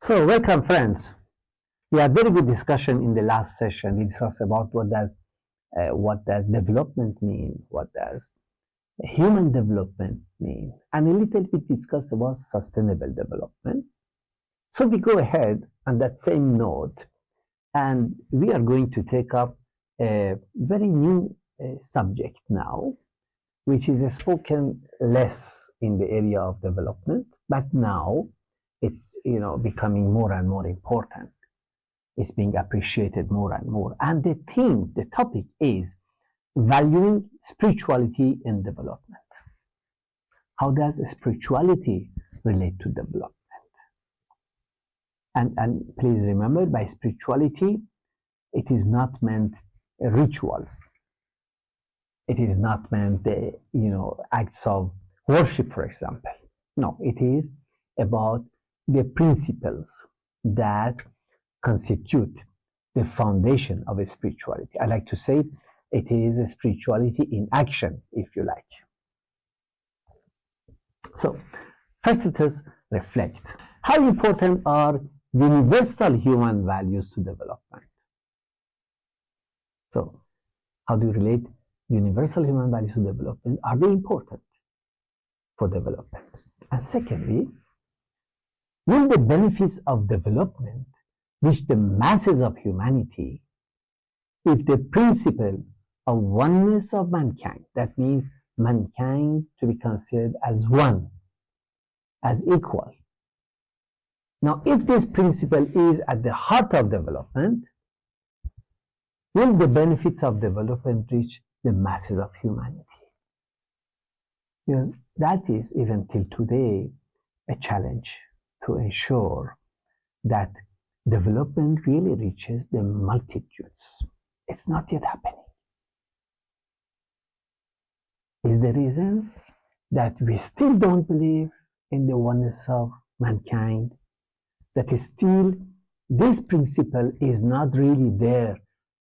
So, welcome friends. We had very good discussion in the last session. We discussed about what does development mean, what does human development mean, and a little bit discussed about sustainable development. So we go ahead on that same note, and we are going to take up a very new subject now, which is spoken less in the area of development, but now it's becoming more and more important. It's being appreciated more and more. And the topic is valuing spirituality in development. How does spirituality relate to development? And please remember, by spirituality, it is not meant rituals. It is not meant acts of worship, for example. No, it is about the principles that constitute the foundation of a spirituality. I like to say it is a spirituality in action, if you like. So, first let us reflect. How important are universal human values to development? So, how do you relate universal human values to development? Are they important for development? And secondly, will the benefits of development reach the masses of humanity if the principle of oneness of mankind, that means mankind to be considered as one, as equal. Now, if this principle is at the heart of development, will the benefits of development reach the masses of humanity? Because that is, even till today, a challenge to ensure that development really reaches the multitudes. It's not yet happening. Is the reason that we still don't believe in the oneness of mankind, that is still this principle is not really there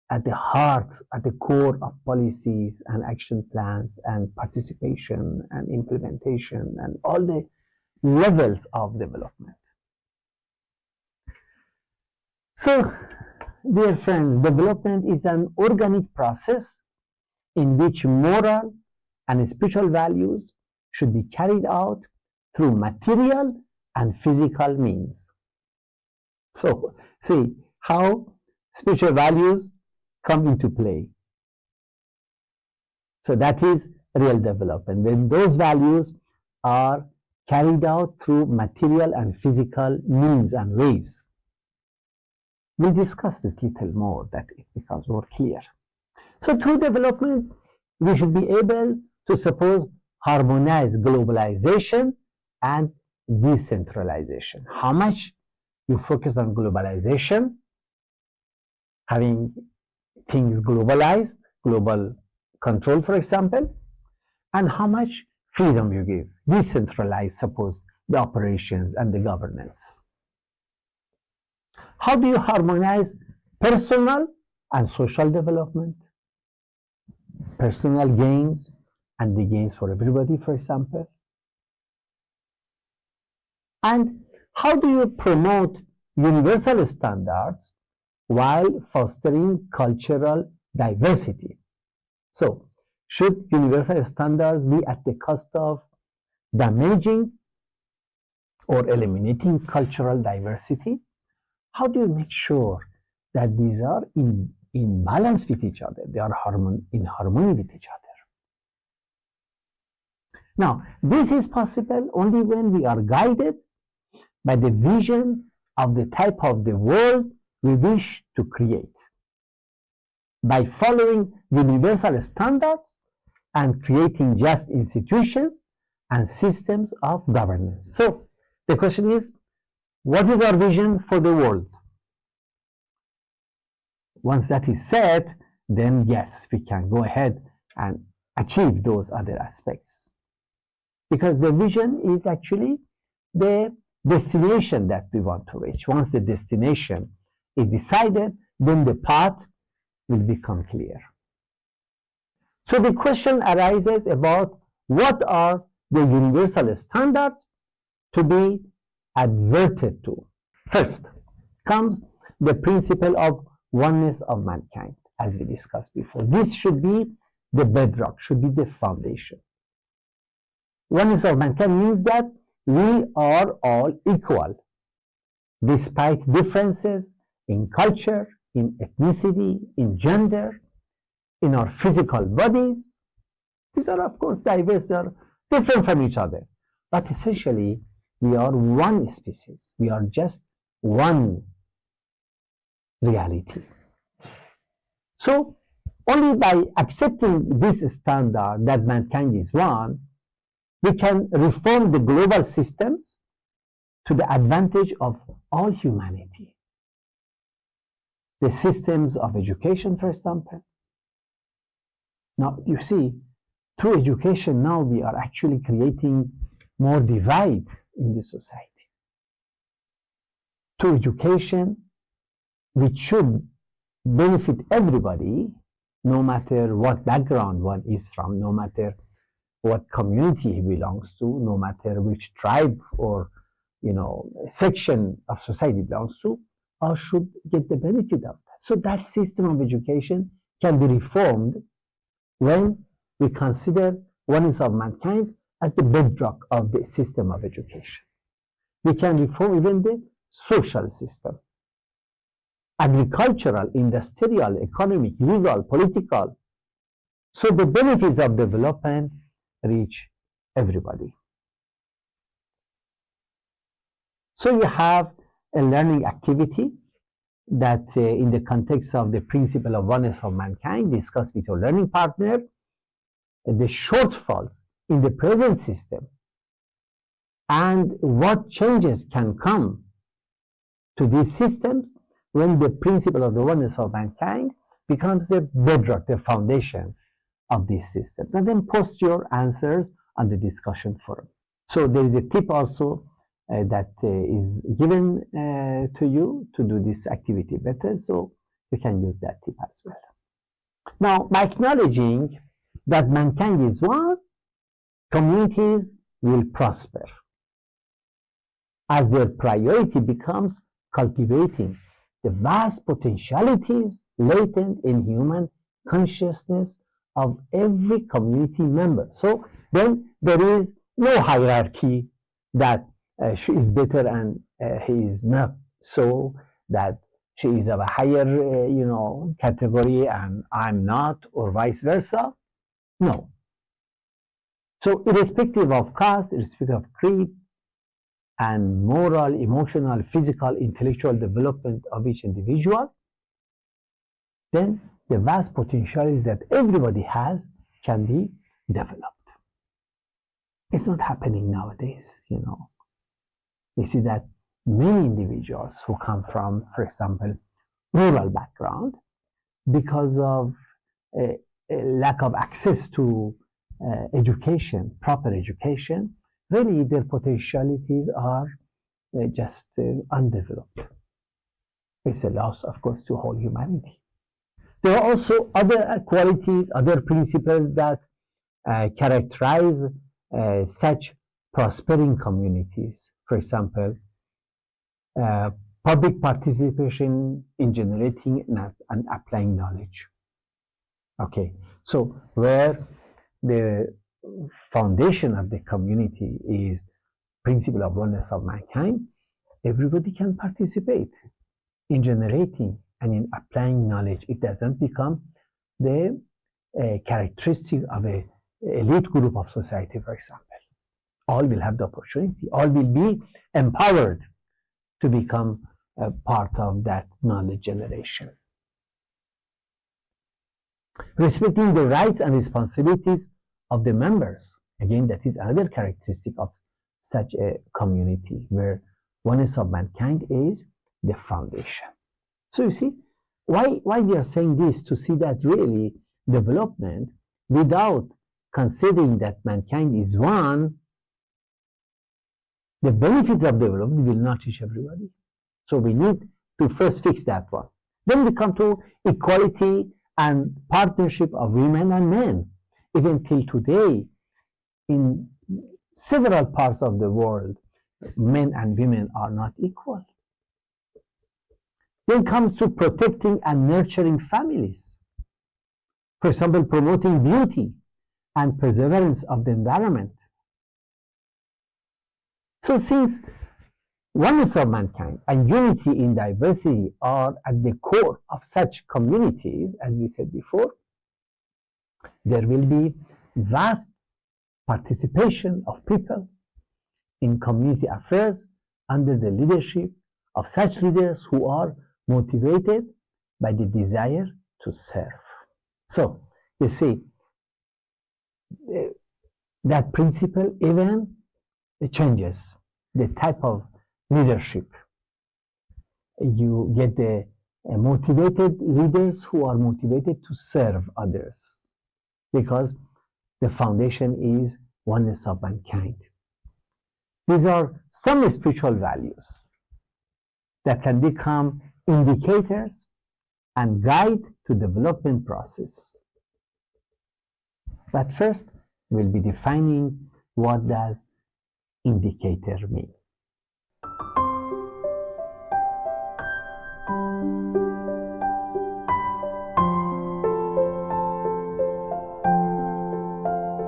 at the heart, at the core of policies and action plans and participation and implementation and all the levels of development. So, dear friends, development is an organic process in which moral and spiritual values should be carried out through material and physical means. So, see how spiritual values come into play. So that is real development, when those values are carried out through material and physical means and ways. We'll discuss this little more, that it becomes more clear. So through development, we should be able to suppose harmonize globalization and decentralization. How much you focus on globalization, having things globalized, global control, for example, and how much freedom you give, decentralize, suppose, the operations and the governance. How do you harmonize personal and social development? Personal gains and the gains for everybody, for example. And how do you promote universal standards while fostering cultural diversity? So, should universal standards be at the cost of damaging or eliminating cultural diversity? How do you make sure that these are in balance with each other, they are in harmony with each other? Now, this is possible only when we are guided by the vision of the type of the world we wish to create, by following universal standards and creating just institutions and systems of governance. So, the question is, what is our vision for the world? Once that is set, then yes, we can go ahead and achieve those other aspects. Because the vision is actually the destination that we want to reach. Once the destination is decided, then the path will become clear. So the question arises about what are the universal standards to be adverted to. First comes the principle of oneness of mankind, as we discussed before. This should be the bedrock, should be the foundation. Oneness of mankind means that we are all equal, despite differences in culture, in ethnicity, in gender, in our physical bodies. These are, of course, diverse, they are different from each other. But essentially, we are one species. We are just one reality. So, only by accepting this standard that mankind is one, we can reform the global systems to the advantage of all humanity. The systems of education, for example. Now, you see, through education now we are actually creating more divide in the society. Through education, which should benefit everybody, no matter what background one is from, no matter what community he belongs to, no matter which tribe or section of society belongs to, all should get the benefit of that. So that system of education can be reformed when we consider oneness of mankind as the bedrock of the system of education. We can reform even the social system, agricultural, industrial, economic, legal, political. So the benefits of development reach everybody. So you have a learning activity that in the context of the principle of oneness of mankind, discuss with your learning partner the shortfalls in the present system and what changes can come to these systems when the principle of the oneness of mankind becomes the bedrock, the foundation of these systems. And then post your answers on the discussion forum. So there is a tip also that is given to you to do this activity better, so you can use that tip as well. Now, by acknowledging that mankind is one, communities will prosper, as their priority becomes cultivating the vast potentialities latent in human consciousness of every community member. So then there is no hierarchy that she is better and he is not, so that she is of a higher category and I'm not, or vice versa. No. So irrespective of caste, irrespective of creed, and moral, emotional, physical, intellectual development of each individual, then the vast potentialities that everybody has can be developed. It's not happening nowadays, We see that many individuals who come from, for example, rural background, because of a lack of access to education, proper education, really their potentialities are just undeveloped. It's a loss, of course, to whole humanity. There are also other qualities, other principles that characterize such prospering communities. For example, public participation in generating and applying knowledge. Okay, so where the foundation of the community is principle of oneness of mankind, everybody can participate in generating and in applying knowledge. It doesn't become the characteristic of an elite group of society, for example. All will have the opportunity. All will be empowered to become a part of that knowledge generation. Respecting the rights and responsibilities of the members. Again, that is another characteristic of such a community where oneness of mankind is the foundation. So you see, why we are saying this? To see that really development, without considering that mankind is one, the benefits of development will not reach everybody. So we need to first fix that one. Then we come to equality and partnership of women and men. Even till today, in several parts of the world, men and women are not equal. Then comes to protecting and nurturing families. For example, promoting beauty and perseverance of the environment. So since oneness of mankind and unity in diversity are at the core of such communities, as we said before, there will be vast participation of people in community affairs under the leadership of such leaders who are motivated by the desire to serve. So, you see, that principle even changes the type of leadership. You get the motivated leaders who are motivated to serve others because the foundation is oneness of mankind. These are some spiritual values that can become indicators and guide to development process. But first, we'll be defining what does indicator mean.